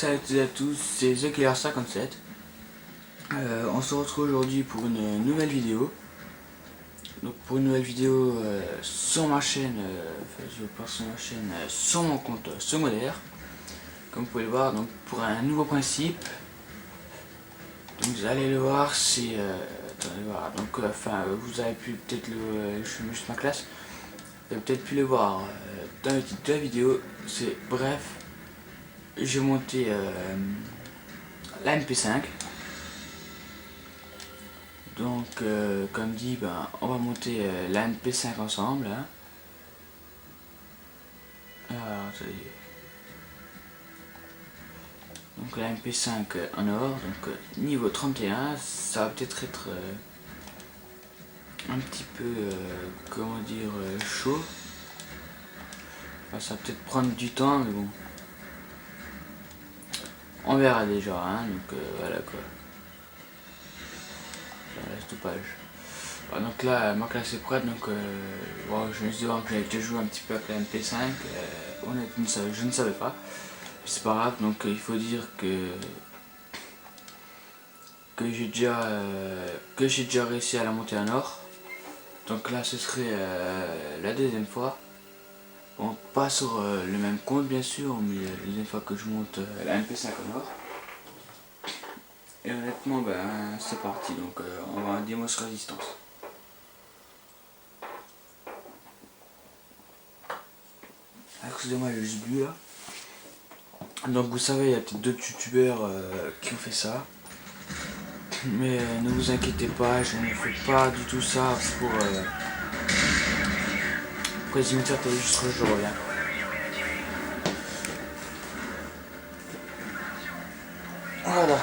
Salut à tous, c'est TheKiller57. On se retrouve aujourd'hui pour une nouvelle vidéo. Donc pour une nouvelle vidéo sur ma chaîne, je passe sur ma chaîne, sur mon compte secondaire. Comme vous pouvez le voir, donc pour un nouveau principe. Donc vous allez le voir, c'est... attendez voir, donc vous avez pu peut-être le... je filme juste ma classe. Vous avez peut-être pu le voir dans le titre de la vidéo. C'est bref, j'ai monté la MP5. Donc comme dit, on va monter la MP5 ensemble. Hein. Alors, attendez. Donc la MP5 en or, donc niveau 31, ça va peut-être être un petit peu, comment dire, chaud. Enfin, ça va peut-être prendre du temps, mais bon. On verra déjà, hein, donc voilà quoi. Voilà, stoppage. Voilà, donc là, ma classe est prête, donc bon, je me suis dit que j'avais déjà joué un petit peu avec la MP5. Honnêtement, je ne savais pas. C'est pas grave, donc il faut dire que j'ai déjà réussi à la monter en or. Donc là ce serait la deuxième fois. Bon, pas sur le même compte bien sûr, mais la deuxième fois que je monte la MP5 en or. Et honnêtement c'est parti, donc on va en démo sur résistance. Excusez-moi, j'ai juste bu là. Donc vous savez, il y a peut-être d'autres youtubeurs qui ont fait ça. Mais ne vous inquiétez pas, je ne fais pas du tout ça pour les imitaires, juste je reviens. Voilà.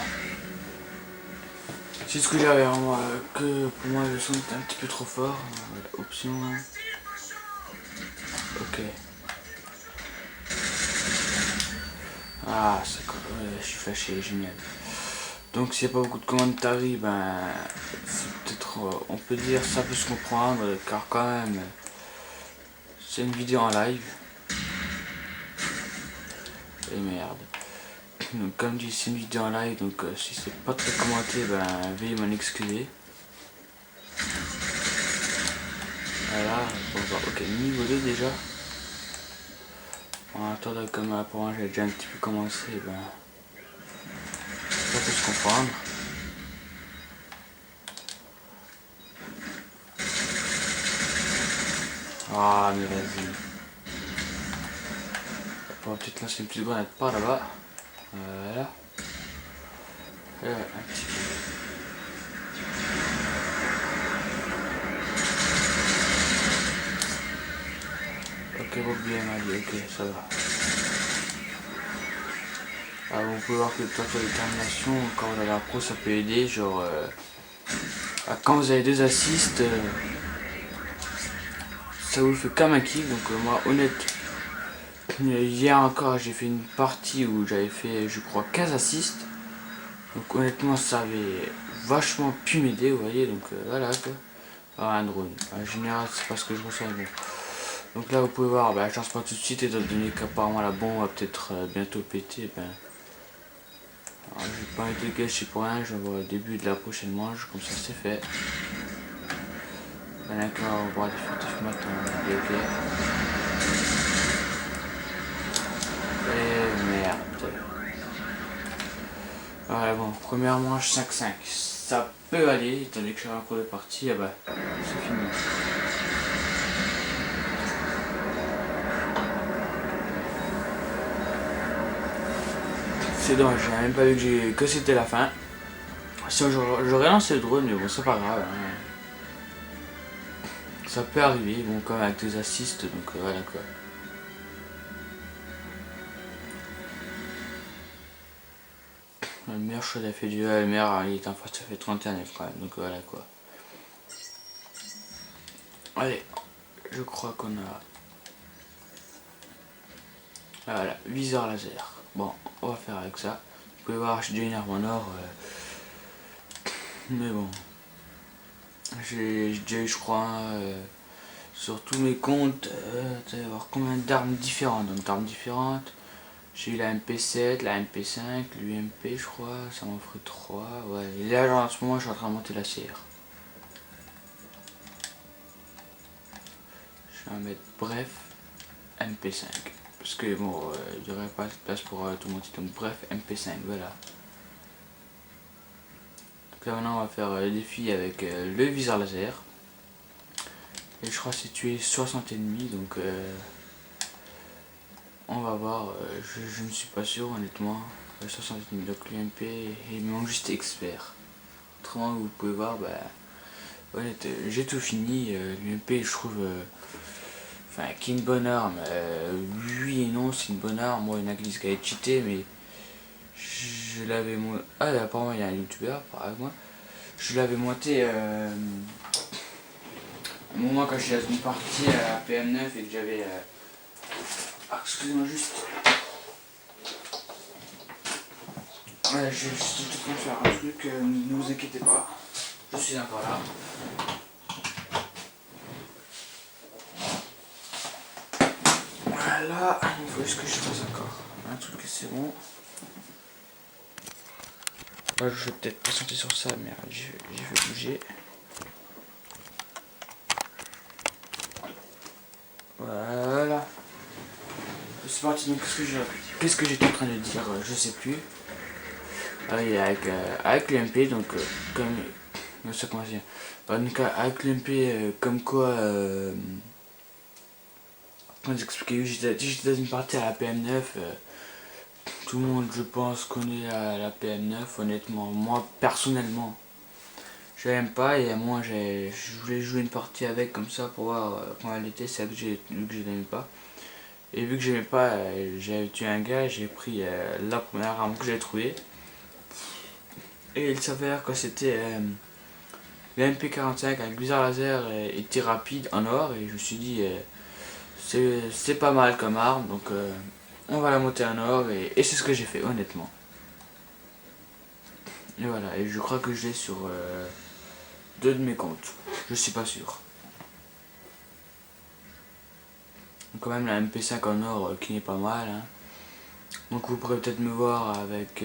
C'est ce que j'avais en moi, que pour moi le son était un petit peu trop fort. Voilà, option. Ok. Ah, c'est quoi, je suis fâché, génial. Donc s'il n'y a pas beaucoup de commentaires, c'est peut-être, on peut dire ça peut se comprendre, car quand même, c'est une vidéo en live. Et merde. Donc comme dit, c'est une vidéo en live, donc si c'est pas très commenté, veuillez m'en excuser. Voilà, bon, ok, niveau 2 déjà. En attendant, comme pour moi j'ai déjà un petit peu commencé, ça peut se comprendre. Ah mais vas-y. On va peut-être lancer une petite grenade par là-bas. Voilà. Un petit peu. Ok, bon, bien mal, ok, ça va. Alors, vous pouvez voir que le temps de détermination, quand vous avez un pro, ça peut aider. Genre, quand vous avez deux assists, ça vous fait comme un kick. Donc, moi, honnête, hier encore, j'ai fait une partie où j'avais fait, je crois, 15 assists. Donc, honnêtement, ça avait vachement pu m'aider, vous voyez. Donc, voilà quoi. Ah, un drone. En général, c'est pas ce que je ressens. Bon. Donc là, vous pouvez voir, je lance pas tout de suite, étant donné qu'apparemment la bombe va peut-être bientôt péter. Alors, je vais pas envie de gâcher pour rien, je vais voir au début de la prochaine manche, comme ça c'est fait. D'accord, on va voir définitivement maintenant. Ok. Et merde. Voilà, bon, première manche 5-5. Ça peut aller, étant donné que je suis en cours de partie, c'est fini. C'est dommage, j'ai même pas vu que c'était la fin. Si j'aurais lancé le drone, mais bon, c'est pas grave. Hein. Ça peut arriver, bon, quand même avec des assists, donc voilà quoi. Le meilleur choix d'affaire du le meilleur, il est en face, ça fait 31 quand même, donc voilà quoi. Allez, je crois qu'on a... Voilà, viseur laser. Bon, on va faire avec ça. Vous pouvez voir, j'ai déjà une arme en or. Mais bon. J'ai déjà eu, je crois, sur tous mes comptes, voir combien d'armes différentes. Donc d'armes différentes, J'ai eu la MP7, la MP5, l'UMP je crois, ça m'en ferait 3. Ouais, et là en ce moment je suis en train de monter la CR. Je vais en mettre bref MP5. Parce que bon, il n'y aurait pas de place pour tout monter, donc bref MP5, voilà. Donc là maintenant on va faire le défi avec le viseur laser. Et je crois que c'est tué 60 ennemis, donc on va voir, je ne suis pas sûr honnêtement. 60 ennemis, donc l'UMP, il me manque juste expert. Autrement vous pouvez voir, bah, honnête, j'ai tout fini, l'UMP je trouve, enfin qui est une bonne arme, oui et non c'est une bonne arme, moi il y en a qui disent qu'elle est cheatée, mais je l'avais moi, ah apparemment il y a un youtubeur pareil que moi, je l'avais monté un moment quand je suis dans une partie à la PM9 et que j'avais, ah, excusez-moi juste, ouais, je suis tout en train de faire un truc, ne vous inquiétez pas, je suis encore là. Voilà, il faut juste que je fasse encore un truc et c'est bon. Ouais, je vais peut-être patienter sur ça, mais j'ai fait bouger. Voilà. C'est parti, donc qu'est-ce que j'étais en train de dire, je sais plus. Ah oui, avec l'UMP, donc comme ça comment dire. Donc avec l'UMP, comme quoi comment expliquer, j'étais dans une partie à la PM9. Tout le monde, je pense, connaît la PM9, honnêtement. Moi, personnellement, je l'aime pas et moi, je voulais jouer une partie avec comme ça pour voir comment elle était. C'est vu que je l'aimais pas. Et vu que j'aimais pas, j'avais tué un gars, j'ai pris la première arme que j'ai trouvée. Et il s'avère que c'était le MP45 avec viseur laser et tir rapide en or. Et je me suis dit, c'est pas mal comme arme, donc on va la monter en or. Et c'est ce que j'ai fait, honnêtement. Et voilà, et je crois que je l'ai sur deux de mes comptes. Je suis pas sûr. Donc quand même la MP5 en or qui n'est pas mal. Hein. Donc vous pourrez peut-être me voir avec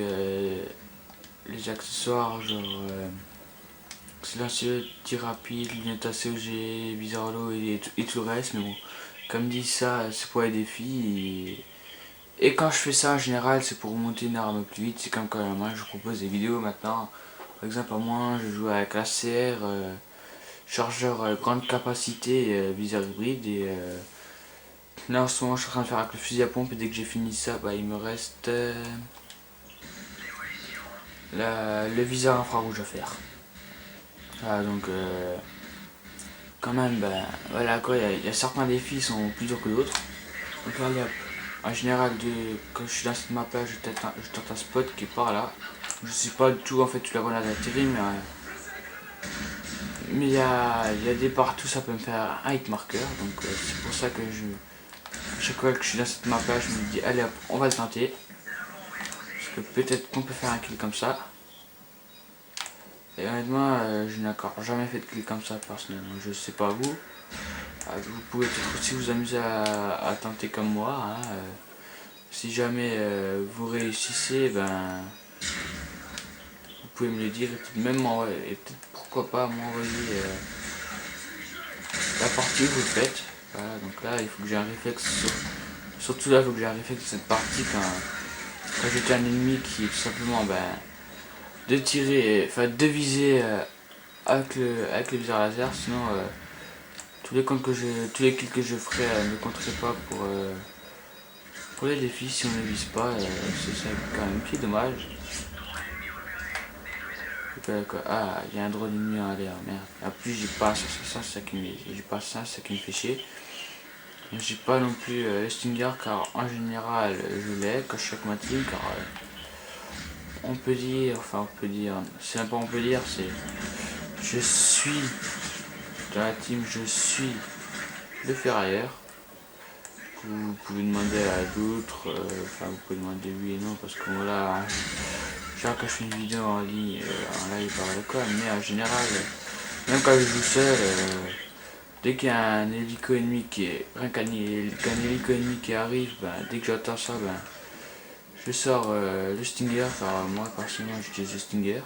les accessoires genre silencieux, tir rapide, lunettes ACOG, viseur holo et tout le reste. Mais bon, comme dit ça, c'est pour les défis. Et quand je fais ça en général, c'est pour monter une arme plus vite. C'est comme quand moi je vous propose des vidéos maintenant. Par exemple, à moi je joue avec la CR, chargeur grande capacité, viseur hybride. Et là en ce moment je suis en train de faire avec le fusil à pompe. Et dès que j'ai fini ça, bah, il me reste le viseur infrarouge à faire. Voilà, donc quand même, bah, voilà quoi, il y a certains défis qui sont plus durs que d'autres. Donc là, en général, quand je suis dans cette map là, je tente un spot qui est par là. Je sais pas du tout en fait où la grenade atterrit, mais il y a des partout, ça peut me faire un hit marker. Donc c'est pour ça que chaque fois que je suis dans cette map là, je me dis allez hop, on va le tenter. Parce que peut-être qu'on peut faire un kill comme ça. Et honnêtement, je n'ai encore jamais fait de kill comme ça personnellement. Je sais pas vous. Vous pouvez peut-être aussi vous amuser à tenter comme moi. Hein, si jamais vous réussissez, ben vous pouvez me le dire et même m'envoyer, et peut-être pourquoi pas m'envoyer la partie que vous faites. Voilà, donc là il faut que j'ai un réflexe surtout là il faut que j'ai un réflexe de cette partie quand j'étais un ennemi qui est tout simplement de tirer, enfin de viser avec le viseur laser, sinon tous les kills que je ferai ne compteraient pas pour les défis si on ne vise pas, c'est ça quand même qui est dommage. Ah, il y a un drone ennemi en l'air, merde. En plus, j'ai pas ça, c'est ça qui me fait chier. J'ai pas non plus le Stinger car en général je l'ai quand je suis avec ma team car on peut dire, c'est même pas on peut dire, c'est je suis dans la team, je suis le ferrailleur. Vous pouvez demander à d'autres, vous pouvez demander oui et non parce que voilà. Genre quand je fais une vidéo en ligne, en live par le code, mais en général, même quand je joue seul, dès qu'il y a un hélico ennemi qui est. Rien qu'un hélico ennemi qui arrive, dès que j'entends ça, je sors le Stinger, enfin moi personnellement j'utilise le Stinger.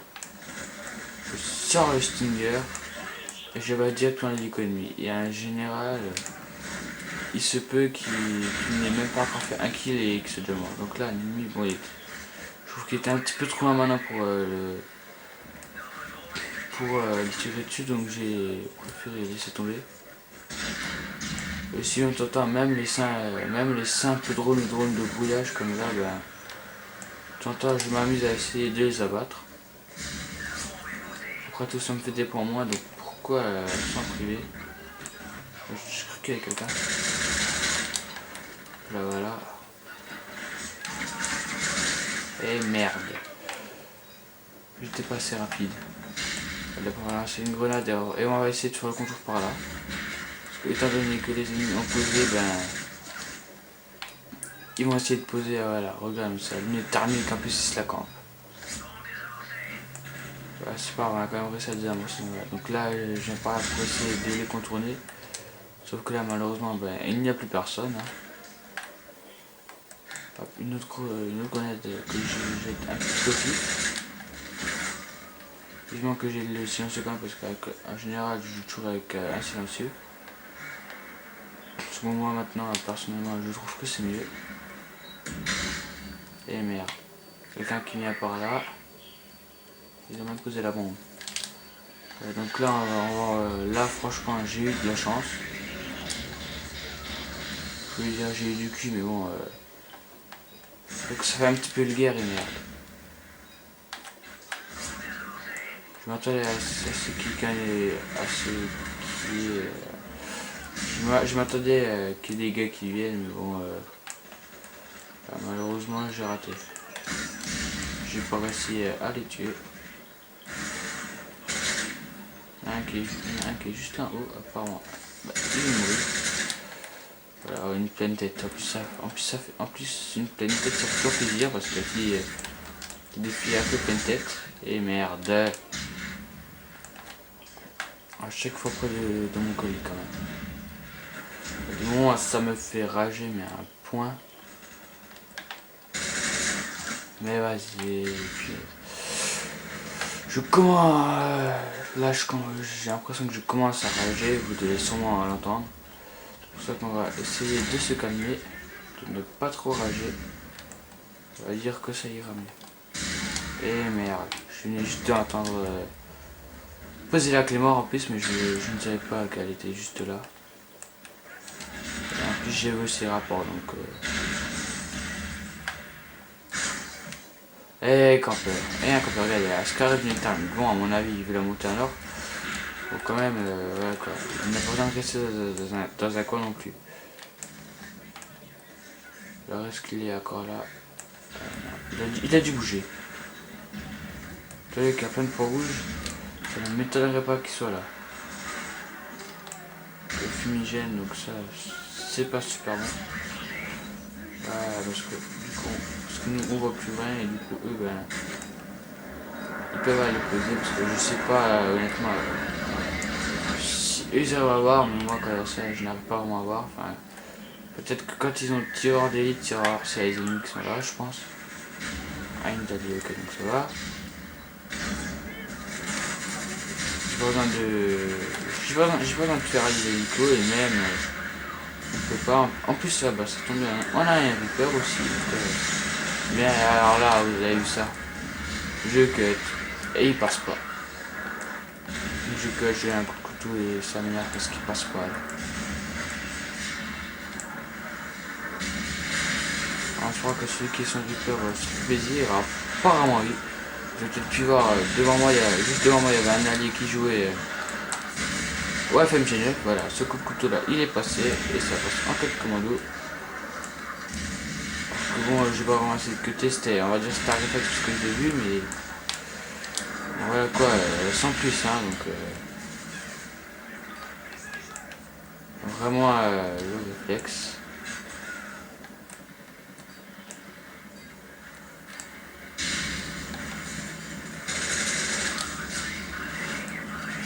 Je sors le Stinger et je vais directement à l'hélico ennemi. Et un général, il se peut qu'il n'ait même pas encore fait un kill et qu'il se demande. Donc là, l'ennemi, bon, je trouve qu'il était un petit peu trop malin pour le tirer dessus, donc j'ai préféré laisser tomber. Et si on t'entend même les simples drones de brouillage comme là, ben, t'entends, je m'amuse à essayer de les abattre. Après tout ça me fait des points moins, donc pourquoi s'en priver? Je crois qu'il y avait quelqu'un. Là voilà. Et merde. J'étais pas assez rapide. Là on va lancer une grenade et on va essayer de faire le contour par là. Parce que étant donné que les ennemis ont posé, ben ils vont essayer de poser, voilà, regarde ça, lunette thermique en plus ils se la campent. Ouais, c'est pas grave, on a quand même réussi à le désamorcer. Donc là je viens par là pour essayer de les contourner. Sauf que là malheureusement ben, il n'y a plus personne. Hein. Hop, une autre grenade que je jette un petit peu plus. Vivement que j'ai le silencieux quand même parce qu'en général je joue toujours avec un silencieux. Parce que moi maintenant personnellement je trouve que c'est mieux. Et merde. Quelqu'un qui vient par là. Ils ont même posé la bombe. Donc là, là franchement j'ai eu de la chance. Je voulais dire j'ai eu du cul mais bon. Donc ça fait un petit peu le guerre et merde. Je m'attendais à ce qu'il gagne je m'attendais qu'il y ait des gars qui viennent mais bon malheureusement j'ai raté. J'ai pas réussi à les tuer. Il y en a un qui est juste en haut apparemment. Bah, il est mort. Voilà, une pleine tête. En plus une pleine tête ça fait toujours plaisir parce que qui défie un peu pleine tête. Et merde. À chaque fois près de mon colis quand même. Du moment ça me fait rager mais à un point. Mais vas-y. Je commence. Là j'ai l'impression que je commence à rager, vous devez sûrement l'entendre. C'est pour ça qu'on va essayer de se calmer, de ne pas trop rager. On va dire que ça ira mieux. Et merde, je venais juste d'entendre poser la clé mort en plus, mais je ne savais pas qu'elle était juste là. Et en plus j'ai vu ses rapports donc. Et campeur, un campeur, regardez, la Scar est bon à mon avis il veut la monter en or. Donc quand même, voilà quoi, il n'a pas besoin de rester dans un coin non plus. Alors est-ce qu'il est encore là? Il a dû bouger. Vous voyez qu'il y a plein de points rouges, ça ne m'étonnerait pas qu'il soit là. Le fumigène, donc ça, c'est pas super bon. Voilà, parce que du coup, nous on voit plus rien et du coup eux, ben, ils peuvent aller poser parce que je sais pas honnêtement si eux ils arrivent à voir, mais moi quand ça je n'arrive pas vraiment à voir. Enfin, peut-être que quand ils ont le tireur d'élite, c'est rare si les ennemis qui sont là, je pense. Ah, il nous a dit ok, donc ça va. J'ai pas besoin de faire aller l'hélico et même on peut pas. En plus là bas ça tombe bien. On a un Reaper aussi. Mais alors là vous avez vu ça. Je cut et il passe pas. Je cut, j'ai un coup de couteau et ça m'énerve parce qu'il passe pas là. Alors, je crois que celui qui est son Reaper se fait plaisir. Apparemment oui. J'ai peut-être pu voir juste devant moi il y avait un allié qui jouait au FMG9, voilà, ce coup de couteau là il est passé et ça passe en quelques commandos. Parce que bon j'ai pas vraiment essayé de cutter, c'était on va dire c'était un réflexe ce que j'ai vu mais voilà quoi, sans plus hein donc vraiment le réflexe.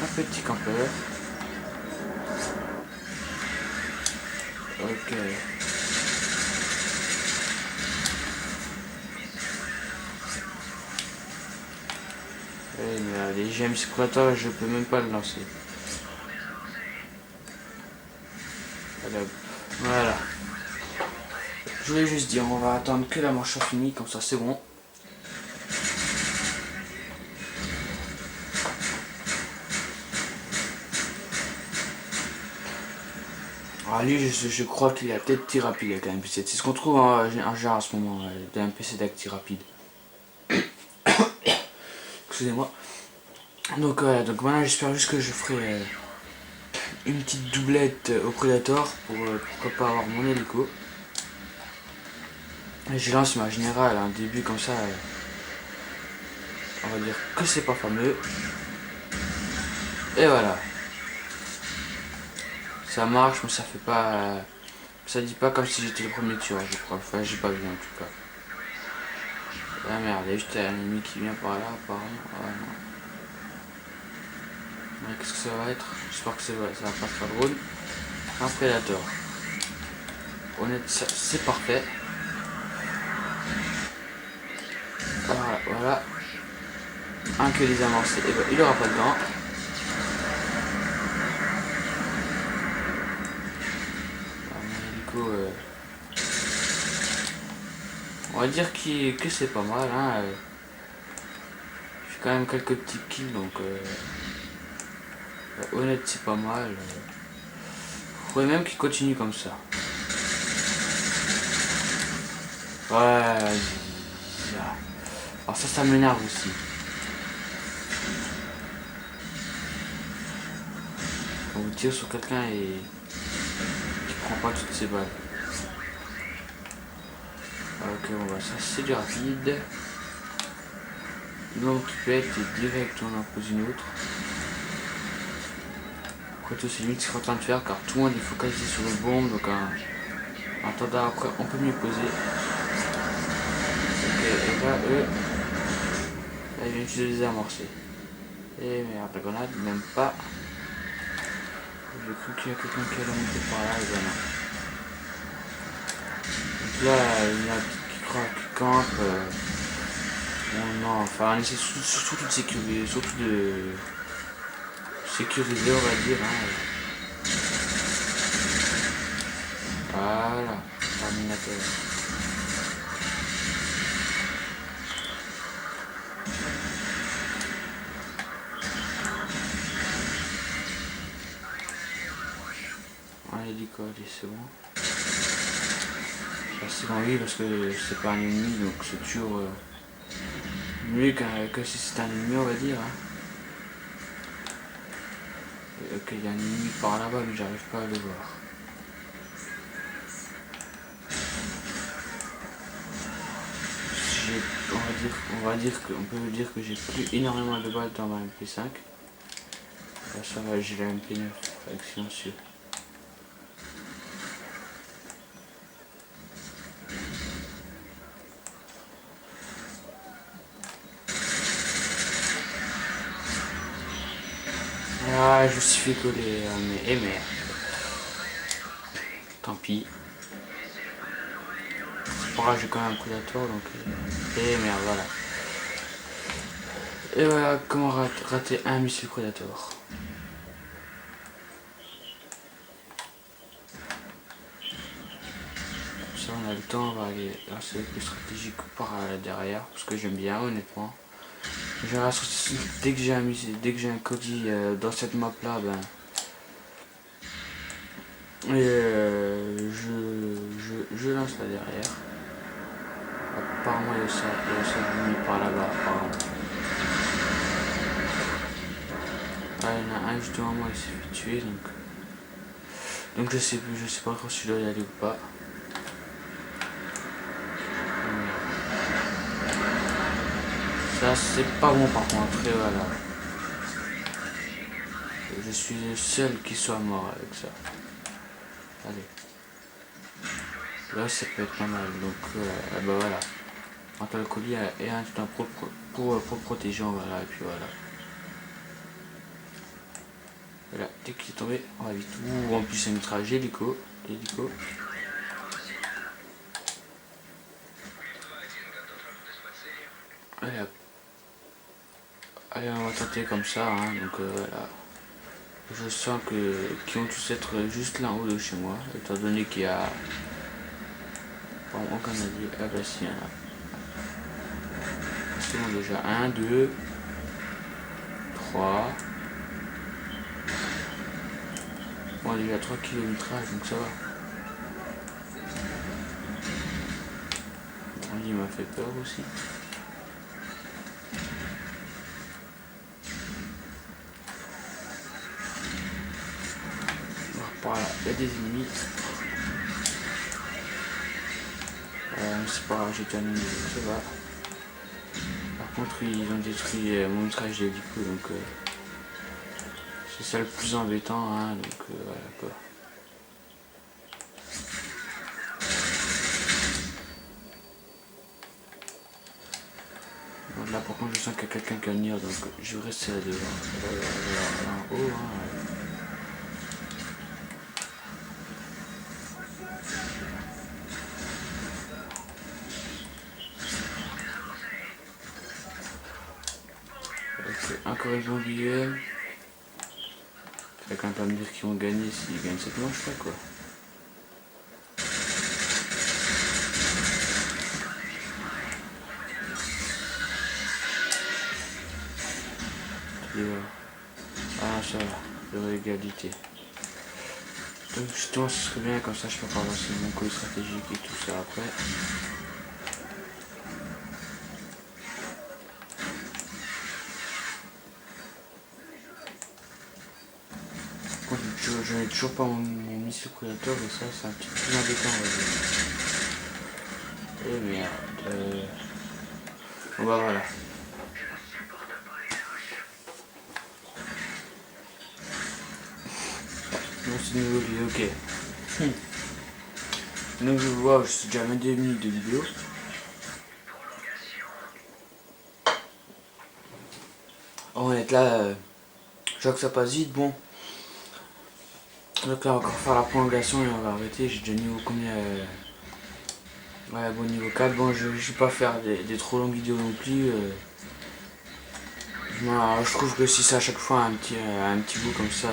Un petit campeur. Ok. Allez, j'ai un prédateur et je peux même pas le lancer. Allez, voilà. Je voulais juste dire, on va attendre que la manche soit finie, comme ça c'est bon. Ah lui, je crois qu'il a peut-être tir rapide avec un MP7. C'est ce qu'on trouve en genre en ce moment, d'un PC avec tir rapide. Excusez-moi. Donc maintenant j'espère juste que je ferai une petite doublette au Predator pour pourquoi pas avoir mon hélico. Et je lance ma générale, un début comme ça, on va dire que c'est pas fameux. Et voilà. Ça marche, mais ça fait pas... ça dit pas comme si j'étais le premier tueur, je crois. Enfin, j'ai pas vu en tout cas. Ah merde, il y a juste un ennemi qui vient par là, apparemment. Ah non. Ouais, qu'est-ce que ça va être? J'espère que ça va pas faire drôle. Un prédateur. Honnête, c'est parfait. Voilà, voilà. Un que les amorcer, et ben, il aura pas le temps. Mon hélico, on va dire que c'est pas mal. Hein. J'ai quand même quelques petits kills, donc honnête, c'est pas mal. Faudrait même qu'il continue comme ça. Ouais, vas-y. Alors ça m'énerve aussi. Quand vous tirez sur quelqu'un et qui prend pas toutes ses balles. Ok, bon bah ça c'est du rapide. Une bombe qui pète et direct on en pose une autre. Après tout c'est lui ce qu'on est en train de faire car tout le monde est focalisé sur le bombe, donc en attendant après on peut mieux poser. Ok, et là eux, là ils viennent juste de les amorcer. Et merde, la grenade, même pas. J'ai cru qu'il y a quelqu'un qui allait monter par là, et ben non. Donc là, il y en a qui croient, qui campent. Bon, non, enfin, on essaie surtout de sécuriser, surtout de sécuriser, on va dire. Hein. Voilà, terminateur. On a dit quoi, c'est bon. C'est bon, oui, parce que c'est pas un ennemi, donc c'est toujours mieux que si c'était un ennemi, on va dire. Hein. Ok, il y a un ennemi par là-bas, mais j'arrive pas à le voir. On peut dire que j'ai plus énormément de balles dans ma MP5. Là ça va, j'ai la MP9 avec silencieux. Ah, je me suis fait coller, mais merde. Tant pis. C'est pas grave, j'ai quand même un prédateur, donc... et merde, voilà. Et voilà comment rater un missile prédateur. Ça, on a le temps, on va aller lancer le plus stratégique par derrière, parce que j'aime bien, honnêtement. Dès que j'ai un missile, dès que j'ai un colis dans cette map là, ben... et je lance là derrière. Apparemment il y a ça mis par là-bas. Ah, il y en a un juste devant moi, il s'est fait tuer donc je sais pas trop si je dois y aller ou pas. Ça c'est pas bon par contre, et voilà. Je suis le seul qui soit mort avec ça. Allez. Là ça peut être pas mal, donc bah voilà. Entre le colis et un tout pour protéger, voilà, et puis voilà. Voilà, dès qu'il est tombé, on va vite. Ouh, en plus c'est un mitraillage l'hélico. Voilà. Allez, on va tenter comme ça, hein. Donc voilà. Je sens qu'ils vont tous être juste là en haut de chez moi, étant donné qu'il y a... Bon, aucun allié. Ah bah si, il y en a. C'est bon déjà. 1, 2, 3. Bon, il y a 3 km, donc ça va. Bon, il m'a fait peur aussi. Alors, par là, il y a des ennemis. C'est pas grave, j'ai déjà ennemi, donc ça va. Par contre, ils ont détruit mon outrage d'hélico, donc c'est ça le plus embêtant, hein, donc voilà quoi. Donc là, par contre, je sens qu'il y a quelqu'un qui va venir, donc je vais rester là devant, là en haut. Hein. Ok, encore une zombie. Ça va quand même pas me dire qu'ils vont gagner s'ils gagnent cette manche là quoi. Et voilà. Ah ça va, il y aura égalité. Donc justement ce serait bien, comme ça je peux pas avancer mon coup stratégique et tout ça après. Je n'ai toujours pas mon missile prédateur et ça c'est un petit peu plus embêtant on va dire. Eh merde. Bon bah voilà. Non c'est nouveau vidéo, ok. Donc je vois, je suis déjà à 22 minutes de vidéo. On va être là, je vois que ça passe vite, bon. Donc là on va encore faire la prolongation et on va arrêter, j'ai déjà niveau combien ouais bon niveau 4, bon je vais pas faire des trop longues vidéos non plus. Je trouve que si c'est à chaque fois un petit bout comme ça,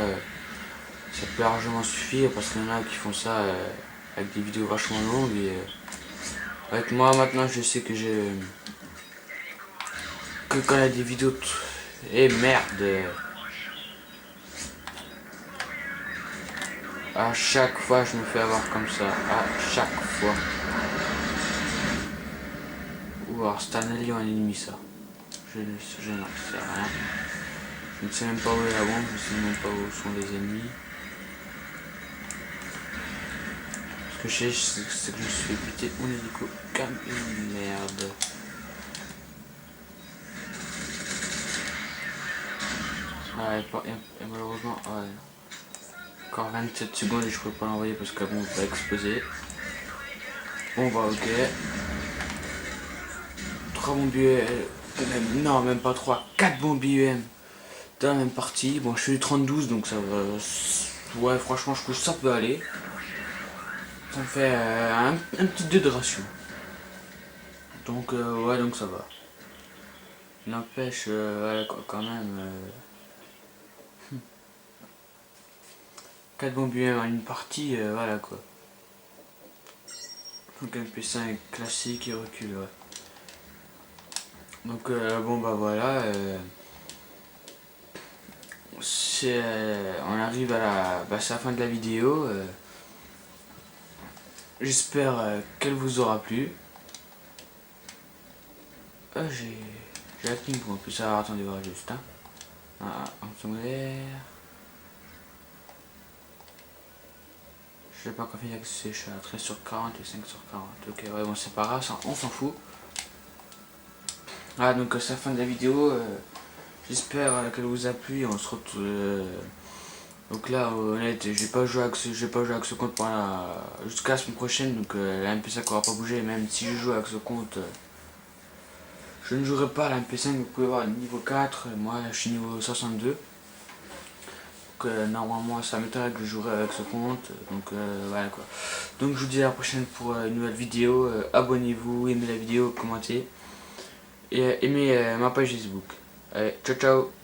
ça peut largement suffire parce qu'il y en a qui font ça avec des vidéos vachement longues et avec moi maintenant je sais que quand il y a des vidéos et merde à chaque fois je me fais avoir comme ça, à chaque fois. Ou alors c'est un allié ou un ennemi ça. Je n'en sais rien. Je ne sais même pas où est la bombe, je ne sais même pas où sont les ennemis. Ce que je sais, c'est que je me suis fait buter mon hélico comme une merde. Et malheureusement, ouais. Encore 27 secondes et je peux pas l'envoyer parce que la bombe va exploser. Bon bah ok. 3 bombes UM. Non, même pas 3. 4 bombes UM dans la même partie. Bon, je suis 32 donc ça va. Ouais, franchement, je trouve que ça peut aller. Ça me fait un petit 2 de ratio. Donc, ouais, donc ça va. N'empêche, ouais, quand même. 4 bombes UM en une partie, voilà quoi. Donc, un MP5 classique et recule, ouais. Donc, bon, bah voilà. On arrive à c'est la fin de la vidéo. J'espère qu'elle vous aura plu. J'ai la ping en plus. Alors attendez voir juste. En secondaire. Je sais pas combien c'est, je suis à 13 sur 40 et 5 sur 40. Ok, ouais, bon, c'est pas grave, on s'en fout. Ah, donc c'est la fin de la vidéo. J'espère qu'elle vous a plu. On se retrouve. Donc là, honnête, j'ai pas joué avec ce compte jusqu'à la semaine prochaine. Donc la MP5 aura pas bougé. Même si je joue avec ce compte, je ne jouerai pas à la MP5. Vous pouvez voir le niveau 4. Moi, je suis niveau 62. Donc normalement, ça m'étonnerait que je jouerai avec ce compte. Donc voilà quoi. Donc je vous dis à la prochaine pour une nouvelle vidéo. Abonnez-vous, aimez la vidéo, commentez. Et aimez ma page Facebook. Allez, ciao ciao.